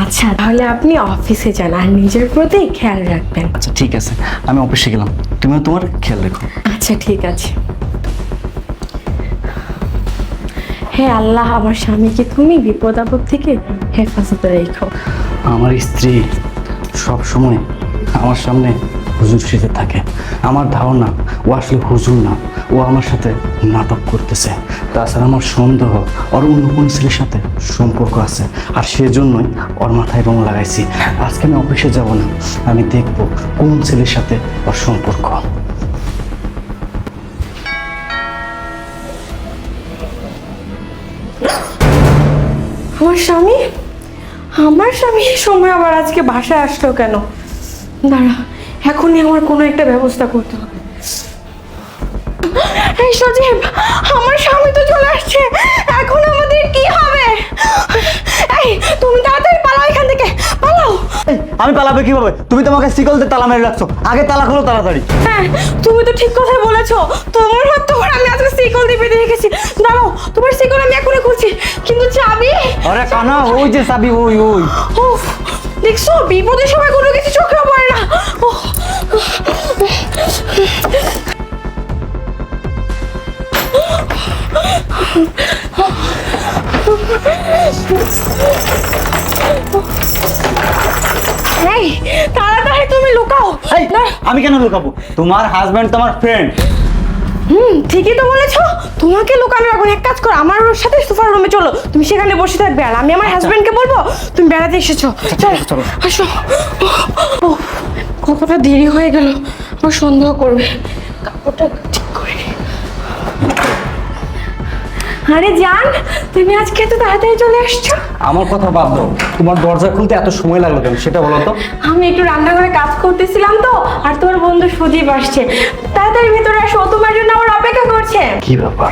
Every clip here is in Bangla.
আচ্ছা তাহলে আপনি অফিসে যান আর নিজের প্রতি খেয়াল রাখবেন। আচ্ছা ঠিক আছে, আমি অফিসে গেলাম, তুমিও তোমার খেয়াল রেখো। আচ্ছা ঠিক আছে। হে আল্লাহ, আমার স্বামীকে তুমি বিপদ আপদ থেকে হেফাজতে রেখো। আমার স্ত্রী সব সময় আমার সামনে হুজুর সেজে থাকে। আমার ধারণা ও আসলে হুজুর না, ও আমার সাথে নাটক করতেছে। তাছাড়া আমার সন্দেহ ওর অন্য কোনো ছেলের সাথে সম্পর্ক আছে, আর সেজন্যই ওর মাথায় রং লাগাইছি। আজকে আমি অফিসে যাব না, আমি দেখব কোন ছেলের সাথে ওর সম্পর্ক। আমার স্বামী এই সময় আবার আজকে বাসায় আসলো কেন? দাঁড়া, এখনই আমার কোনো একটা ব্যবস্থা করতে হবে। এই সজীব, আমার স্বামী তো চলে আসছে, এখন আমাদের কি হবে? এই তুমি তাড়াতাড়ি পালাও এখান থেকে, পালাও। আমি পালাবে কিভাবে? তুমি তোমাকে শিকলতে তালা মেরে রাখছো, আগে তালা খোলো তাড়াতাড়ি। হ্যাঁ, তুমি তো ঠিক কথাই বলেছো। তোমার হাত তোমার আমি আজকে শিকল দিয়ে বেঁধে রেখেছি। দাঁড়াও, তোমার শিকল আমি এখনই খুলছি, কিন্তু চাবি। আরে কানা, ওই যে চাবি, ওই ওই। উফ, দেখছো বিপদের সময় কোনো কিছু চোখে পড়ে না। উফ। এই তাড়াতাড়ি তুমি লুকাও। এই, আমি কেন লুকাবো? তোমার হাজবেন্ড তোমার ফ্রেন্ড। ঠিকই তো বলেছো, তোমাকে লুকানো রাখবো না। এক কাজ করো, আমার ওর সাথে সোফার রুমে চলো, তুমি সেখানে বসে থাকবে আর আমি আমার হাজবেন্ডকে বলবো তুমি বেড়াতে এসেছো। চলো চলো। আসো। উফ, কতটা দেরি হয়ে গেল, আমার সন্দেহ করবে। কাপড়টা ঠিক করে। আরে জান, তুমি আজকে এত তাড়াতাড়ি চলে আসছো? আমার কথা বাদ দাও, তোমার দরজা খুলতে এত সময় লাগলো কেন সেটা বলো তো। আমি একটু রান্নাঘরে কাজ করতেছিলাম তো, আর তোমার বন্ধু সুদীপ আসছে। তাড়াতাড়ি ভিতরে আসো, তোমার জন্য আমার অপেক্ষা করছে। কি ব্যাপার,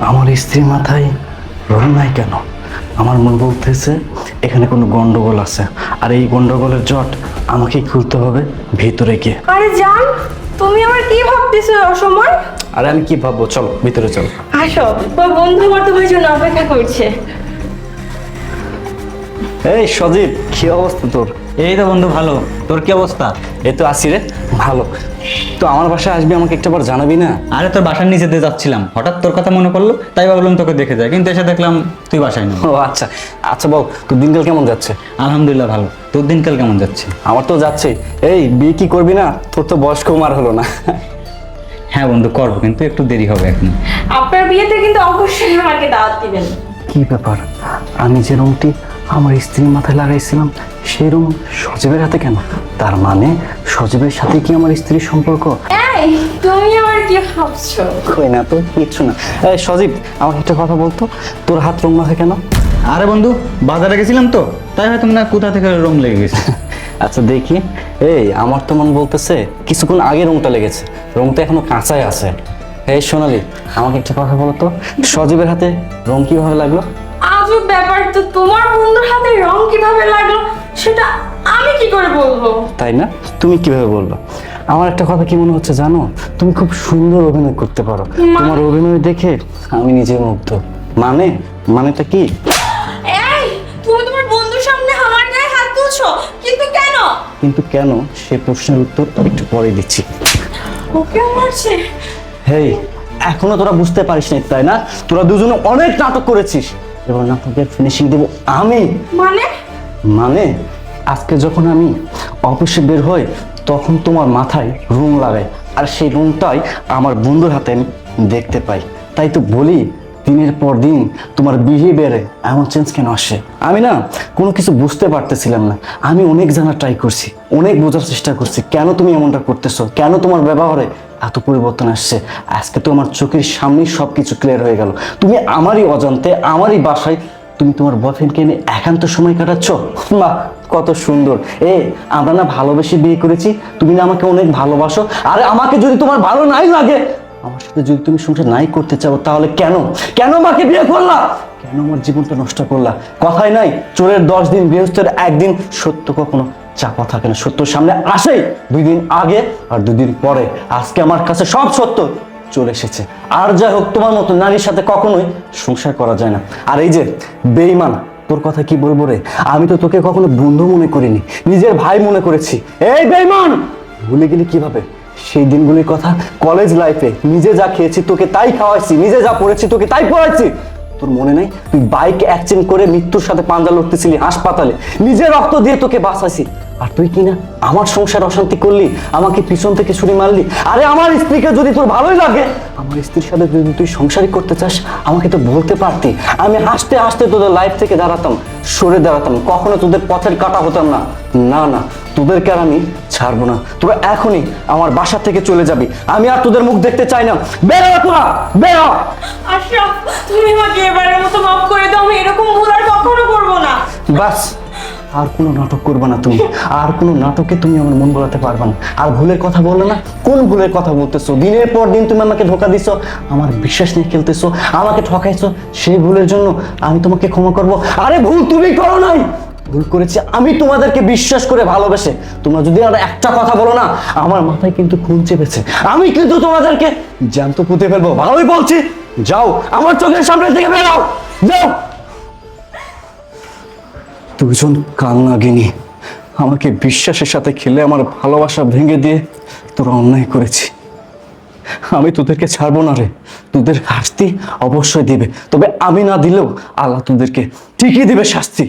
আমার স্ত্রীর মাথায় রং নাই কেন? আমার মন বলতেছে এখানে কোনো গন্ডগোল আছে, আর এই গন্ডগোলের জট আমাকেই খুলতে হবে ভিতরে গিয়ে। আরে জান, তুমি আমার কি ভাবতেছো অসময়? আরে আমি কি ভাববো, চলো ভিতরে চলো। আসো, তোমার বন্ধু আমার তোমার জন্য অপেক্ষা করছে। এই সজীব, কি অবস্থা তোর? এই তো বন্ধু ভালো, তোর কি অবস্থা? এই তো আসি রে, ভালো। তো আমার বাসায় আসবি, আমাকে একটাবার জানাবি না? আরে তোর বাসার নিচে দিয়ে যাচ্ছিলাম, হঠাৎ তোর কথা মনে পড়লো, তাই ভাবলাম তোকে দেখে যায়, কিন্তু এসে দেখলাম তুই বাসায় নেই। ও আচ্ছা আচ্ছা, বল তোর দিনকাল কেমন যাচ্ছে? আলহামদুলিল্লাহ ভালো, তোর দিনকাল কেমন যাচ্ছে? আমার তো যাচ্ছে। এই বিয়ে কি করবি না? তোর তো বয়স কম আর হলো না। হ্যাঁ বন্ধু করবো, কিন্তু একটু দেরি হবে এখন। আপনার বিয়েতে কিন্তু অবশ্যই আমাকে দাওয়াত দিবেন। কি ব্যাপার, আমি যে রুমটি আমার স্ত্রীর মাথায় লাগাইছিলাম সেই রুম সজীবের হাতে কেন? তার মানে সজীবের সাথে কি আমার স্ত্রীর সম্পর্ক? এই তুমি আমার কি ভাবছো? কই না তো, কিচ্ছু না। এই সজীব, আমাকে একটা কথা বলতো, তোর হাত রং মাখে কেন? আরে বন্ধু, বাজারে গেছিলাম তো, তাই হয়তো না কোথা থেকে রং লেগে গেছে। আচ্ছা দেখি। এই আমার তো মন বলতেছে কিছুক্ষণ আগে রংটা লেগেছে, রংটা এখনো কাঁচাই আছে। এই সোনালি, আমাকে একটা কথা বলতো, সজীবের হাতে রং কিভাবে লাগলো? আজব ব্যাপার তো, তোমার বন্ধুর হাতে রং কিভাবে লাগলো সেটা আমি কি করে বলবো? তাই না, তুমি কিভাবে বলবো? আমার একটা কথা কি মনে হচ্ছে জানো, তুমি খুব সুন্দর অভিনয় করতে পারো। তোমার অভিনয় দেখে আমি নিজে মুগ্ধ। মানেটা কি? এই তুমি তোমার বন্ধুর সামনে আমার গায়ে হাত তুলছো, কিন্তু কেন? কিন্তু কেন সে প্রশ্নের উত্তর একটু পরে দিচ্ছি। ওকে মারছে? হেই, এখনো তোরা বুঝতে পারিস না তাই না? তোরা দুজনে অনেক নাটক করেছিস, এবার নাটকের ফিনিশিং দেব আমি। মানে আজকে যখন আমি অফিসে বের হই তখন তোমার মাথায় রং লাগাই, আর সেই রংটাই আমার বন্ধুর হাতে আমি দেখতে পাই। তাই তো বলি দিনের পর দিন তোমার বিহেভিয়ারে এমন চেঞ্জ কেন আসে? আমি না কোনো কিছু বুঝতে পারতেছিলাম না। আমি অনেক জানার ট্রাই করছি, অনেক বোঝার চেষ্টা করছি কেন তুমি এমনটা করতেছো, কেন তোমার ব্যবহারে এত পরিবর্তন আসছে। আজকে তো আমার চোখের সামনেই সব কিছু ক্লিয়ার হয়ে গেল। তুমি আমারই অজান্তে আমারই বাসায় তুমি তোমার বয়ফ্রেন্ডকে নিয়ে একান্ত সময় কাটাচ্ছ। বাহ, কত সুন্দর। আমরা না ভালোবেসে বিয়ে করেছি, তুমি না আমাকে অনেক ভালোবাসো। আরে আমাকে যদি তোমার ভালো নাই লাগে, আমার সাথে যদি তুমি সংসার নাই করতে চাও, তাহলে কেন আমাকে বিয়ে করলা? কেন আমার জীবনটা নষ্ট করলা? কথাই নাই, চোরের 10 দিন গৃহস্থের 1 দিন। সত্য কখনো চাপা থাকে না, সত্য সামনে আসে 2 দিন আগে আর 2 দিন পরে। আজকে আমার কাছে সব সত্য চলে এসেছে। আর যাই হোক, তোমার মতো নারীর সাথে কখনোই সংসার করা যায় না। আর এই যে বেঈমান, তোর কথা কি বলবো রে, আমি তো তোকে কখনো বন্ধু মনে করিনি, নিজের ভাই মনে করেছি। এই বেঈমান, ভুলে গেলি কিভাবে সেই দিনগুলির কথা? কলেজ লাইফে নিজে যা খেয়েছি তোকে তাই খাওয়াইছি, নিজে যা পড়েছি তোকে তাই পড়াইছি। তোর মনে নাই তুই বাইক অ্যাক্সিডেন্ট করে মৃত্যুর সাথে পাঞ্জা লড়তেছিলি হাসপাতালে, নিজের রক্ত দিয়ে তোকে বাঁচাইছি। আর তুই কি না আমার সংসার অশান্তি করলি, আমাকে পিছন থেকে ছুরি মারলি। আরে আমার স্ত্রীকে যদি তোর ভালোই লাগে, আমার স্ত্রীর সাথে যদি তুই সংসারই করতে চাস, আমাকে তো বলতে পারতি। আমি হাসতে হাসতে তোদের লাইফ থেকে দাঁড়াতাম, সরে দাঁড়াতাম, কখনো তোদের পথের কাটা হতাম না। না না, তোদেরকে আর আমি ছাড়বো না। তোরা এখনই আমার বাসা থেকে চলে যাবি, আমি আর তোদের মুখ দেখতে চাই না। বেরো তোরা, বেরো। আশরাফ, তুমি আমাকে এবারের মতো মাফ করে দাও, আমি এরকম ভুল আর কখনো করবো না। বাস, আর কোনো নাটক করবে না তুমি, আর কোনো নাটকে তুমি আমার মন বলাতে পারবে না। আর ভুলের কথা বললে না, কোন ভুলের কথা বলতেছো? দিনের পর দিন তুমি আমাকে ধোকা দিছো, আমার বিশ্বাস নিয়ে খেলতেছো, আমাকে ঠকাইছো। সেই ভুলের জন্য আমি তোমাকে ক্ষমা করব? আরে ভুল তুমি করো নাই, ভুল করেছি আমি তোমাদেরকে বিশ্বাস করে ভালোবেসে। তোমরা যদি আর একটা কথা বলো না, আমার মাথায় কিন্তু খুন চেপেছে, আমি কিন্তু তোমাদেরকে জ্যান্ত পুঁতে ফেলবো। ভালোই বলছি, যাও আমার চোখের সামনে থেকে বেরাও, যাও। দুজন কালনাগিনী আমাকে বিশ্বাসের সাথে খেলে আমার ভালোবাসা ভেঙে দিয়ে তোরা অন্যায় করেছি। আমি তোদেরকে ছাড়বো না রে, তোদের শাস্তি অবশ্যই দিবে, তবে আমি না দিলেও আল্লাহ তোদেরকে ঠিকই দিবে শাস্তি।